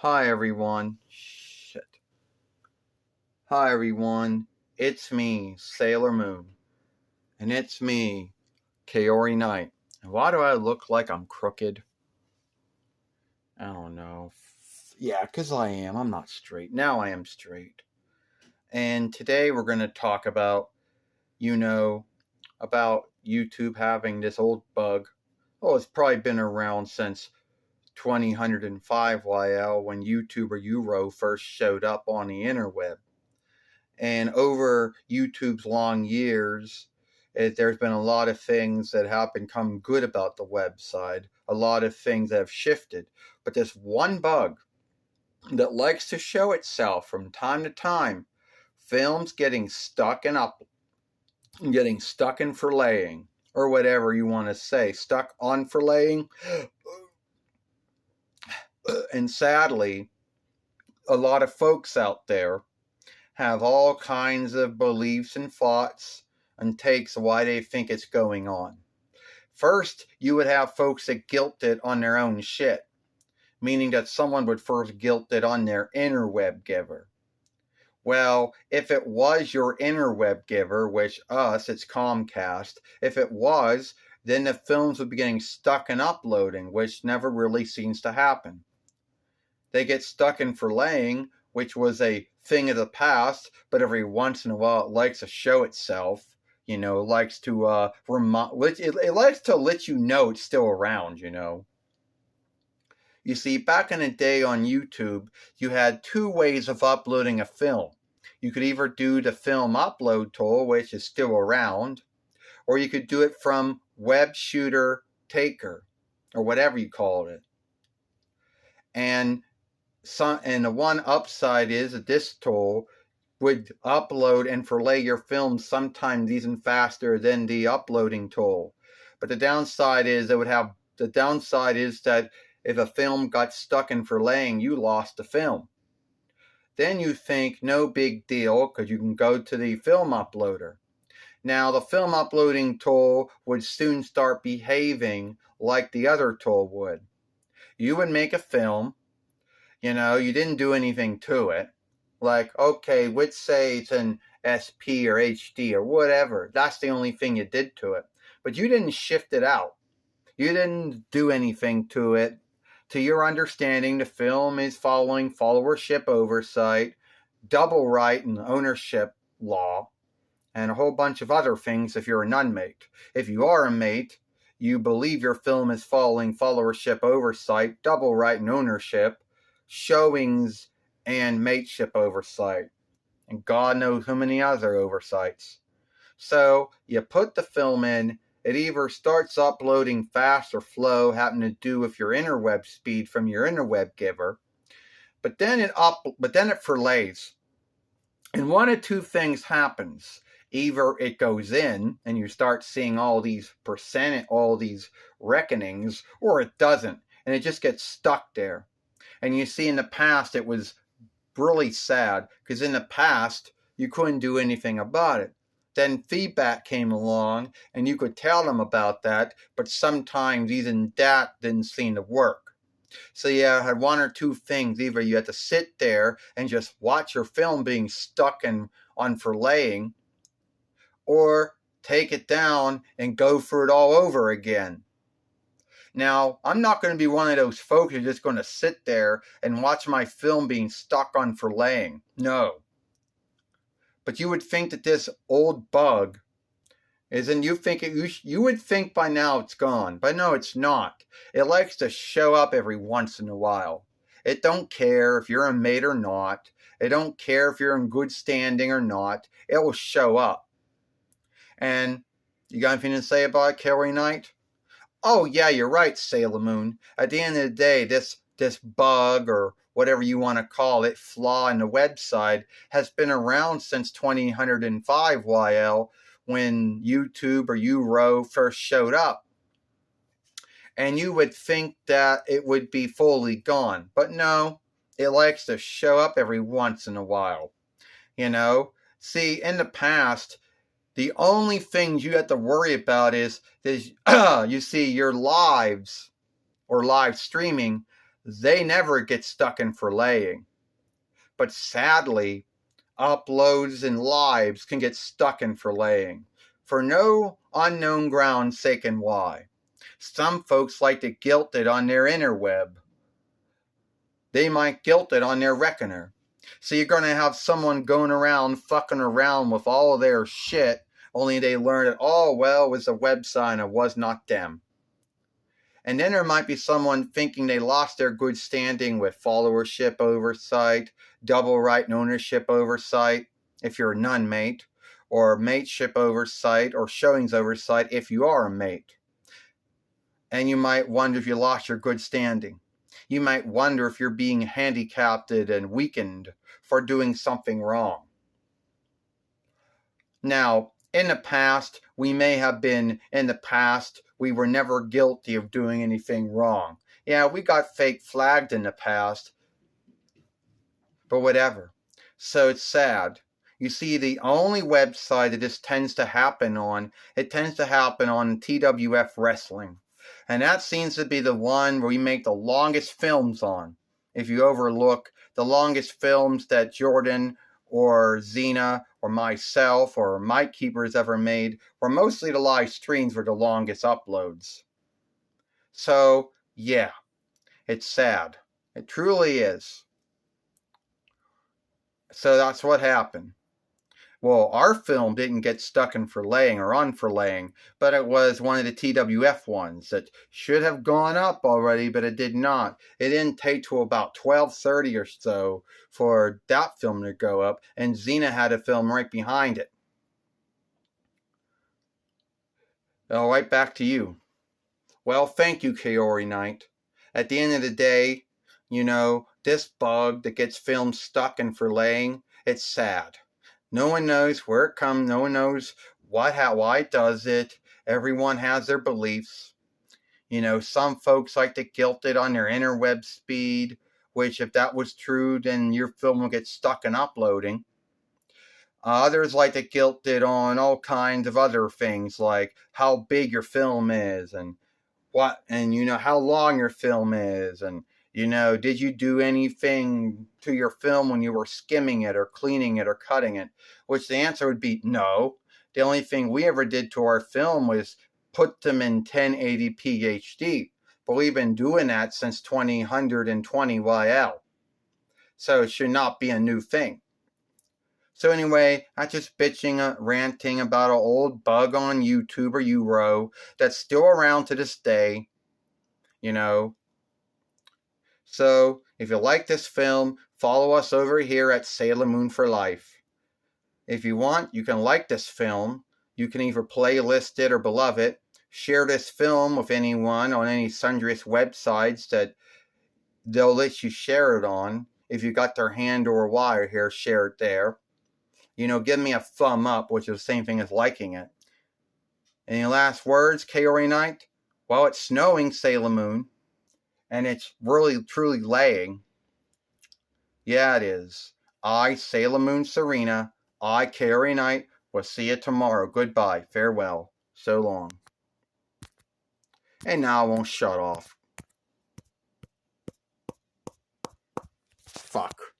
Hi everyone. Shit. Hi everyone. It's me, Sailor Moon. And it's me, Kaorinite. And why do I look like I'm crooked? I don't know. Yeah, 'cause I am. I'm not straight. Now I am straight. And today we're going to talk about, you know, about YouTube having this old bug. Oh, it's probably been around since 2005 YL when YouTube or Euro first showed up on the interweb. And over YouTube's long years, there's been a lot of things that have become good about the website, a lot of things that have shifted. But there's one bug that likes to show itself from time to time. Films getting stuck in forlaying, or whatever you want to say, stuck on forlaying. And sadly, a lot of folks out there have all kinds of beliefs and thoughts and takes why they think it's going on. First, you would have folks that guilt it on their own shit, meaning that someone would first guilt it on their interweb giver. Well, if it was your interweb giver, which it's Comcast, if it was, then the films would be getting stuck in uploading, which never really seems to happen. They get stuck in forlaying, which was a thing of the past, but every once in a while it likes to show itself. It likes to it likes to let you know it's still around. You see, back in the day on YouTube, you had two ways of uploading a film. You could either do the film upload tool, which is still around, or you could do it from web shooter taker, or whatever you called it. And the one upside is that this tool would upload and forlay your film sometimes even faster than the uploading tool. But the downside is that if a film got stuck in forlaying, you lost the film. Then you think no big deal because you can go to the film uploader. Now the film uploading tool would soon start behaving like the other tool would. You would make a film. You didn't do anything to it. Like, okay, let's say it's an SP or HD or whatever. That's the only thing you did to it. But you didn't shift it out. You didn't do anything to it. To your understanding, the film is following followership oversight, double right and ownership law, and a whole bunch of other things if you're a non-mate. If you are a mate, you believe your film is following followership oversight, double right and ownership, showings, and mateship oversight, and God knows how many other oversights. So you put the film in, it either starts uploading fast or slow, having to do with your interweb speed from your interweb giver, but then it forlays. And one of two things happens. Either it goes in and you start seeing all these reckonings, or it doesn't, and it just gets stuck there. And you see, in the past, it was really sad because in the past, you couldn't do anything about it. Then feedback came along and you could tell them about that, but sometimes even that didn't seem to work. So you had one or two things. Either you had to sit there and just watch your film being stuck on forlaying, or take it down and go through it all over again. Now, I'm not going to be one of those folks who's just going to sit there and watch my film being stuck on forlaying. No. But you would think that this old bug you would think by now it's gone. But no, it's not. It likes to show up every once in a while. It don't care if you're a mate or not. It don't care if you're in good standing or not. It will show up. And you got anything to say about it, Kaorinite? Oh, yeah, you're right, Sailor Moon. At the end of the day, this bug, or whatever you want to call it, flaw in the website, has been around since 2005 YL, when YouTube or Euro first showed up. And you would think that it would be fully gone. But no, it likes to show up every once in a while. See, in the past, the only things you have to worry about is you see, your lives or live streaming, they never get stuck in forlaying. But sadly, uploads and lives can get stuck in forlaying for no unknown ground sake and why. Some folks like to guilt it on their interweb. They might guilt it on their reckoner. So you're going to have someone going around fucking around with all of their shit, only they learn it, oh, well, it was a website and it was not them. And then there might be someone thinking they lost their good standing with followership oversight, double right and ownership oversight, if you're a non-mate, or mateship oversight, or showings oversight if you are a mate. And you might wonder if you lost your good standing. You might wonder if you're being handicapped and weakened for doing something wrong. Now, in the past, we were never guilty of doing anything wrong. Yeah, we got fake flagged in the past, but whatever. So it's sad. You see, the only website that this tends to happen on, it tends to happen on TWF Wrestling. And that seems to be the one where we make the longest films on. If you overlook the longest films that Jordan or Xena or myself or Mike Keepers ever made, were mostly the live streams were the longest uploads. So, yeah, it's sad. It truly is. So that's what happened. Well, our film didn't get stuck in forlaying or unforlaying, but it was one of the TWF ones that should have gone up already, but it did not. It didn't take till about 12:30 or so for that film to go up, and Xena had a film right behind it. All right, back to you. Well, thank you, Kaorinite. At the end of the day, this bug that gets films stuck in forlaying, it's sad. No one knows where it comes. No one knows why it does it. Everyone has their beliefs. Some folks like to guilt it on their interweb speed, which if that was true, then your film will get stuck in uploading. Others like to guilt it on all kinds of other things, like how big your film is and how long your film is, and did you do anything to your film when you were skimming it or cleaning it or cutting it? Which the answer would be no. The only thing we ever did to our film was put them in 1080p HD. But we've been doing that since 2020 YL. So it should not be a new thing. So anyway, I'm just bitching, ranting about an old bug on YouTube or Euro that's still around to this day. So, if you like this film, follow us over here at Sailor Moon for Life. If you want, you can like this film. You can either playlist it or beloved it. Share this film with anyone on any sundrous websites that they'll let you share it on. If you got their hand or wire here, share it there. Give me a thumb up, which is the same thing as liking it. Any last words, Kaorinite? Well, it's snowing, Sailor Moon. And it's really, truly laying. Yeah, it is. I, Sailor Moon Serena, I, Kaorinite, will see you tomorrow. Goodbye. Farewell. So long. And now I won't shut off. Fuck.